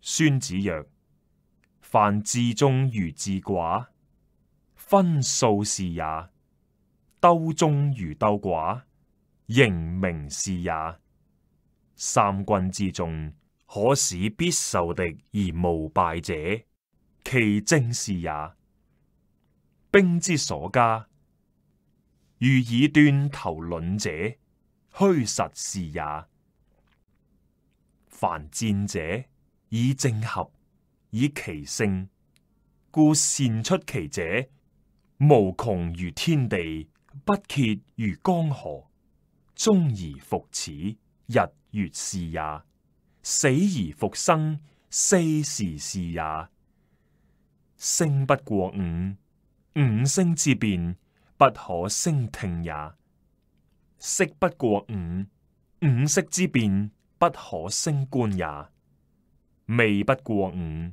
孫子曰：凡自眾如自寡，分數是也；鬥眾如鬥寡，形名是也。三軍之中，可使必受敵而無敗者，其政是也。兵之所加，如以斷頭崙者，虛實是也。凡戰者，以正合，以奇勝，故善出奇者，無窮如天地，不竭如江河。終而復始，日月是也；死而復生，四時是也。聲不過五，五聲之變，不可勝聽也；色不過五，五色之變，不可勝觀也；味不過五，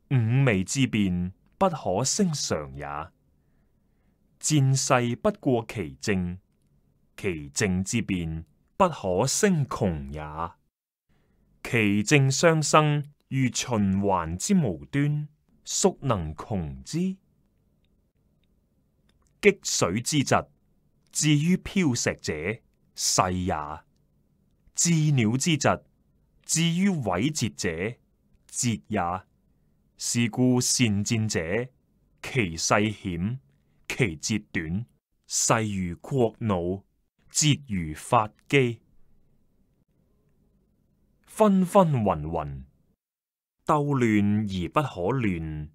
五味之變，不可勝嘗也。戰勢不過其政，其政之變，不可勝窮也。其政相生，如循環之無端，孰能窮之？擊水之疾，至於漂石者，勢也；致鳥之疾，至於毀折者，節也。是故善戰者，其勢險，其節短，勢如國弩，節如發機。紛紛雲雲，鬥亂而不可亂；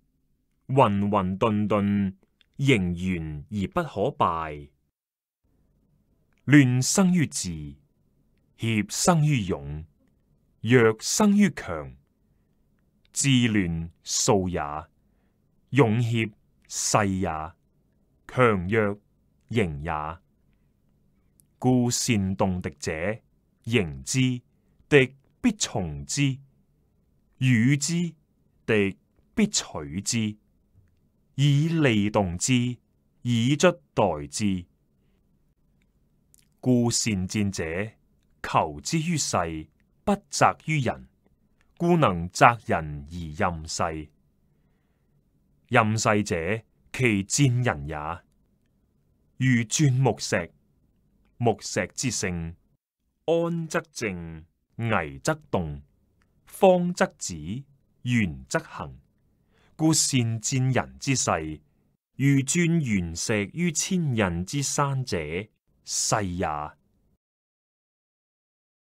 渾渾沌沌，形圓而不可敗。亂生於治，協生於勇，弱生於強。治亂數也，勇協勢也，強弱形也。故善動敵者，迎之，敵必從之；與之，敵必取之。以利動之，以卒待之。故善戰者，求之於勢，不責於人，故能擇人而任勢。任勢者，其戰人也。如鑽木石，木石之性，安則靜，危則動，方則止，圓則行。故善戰人之勢，如鑽圓石於千仞之山者，勢也。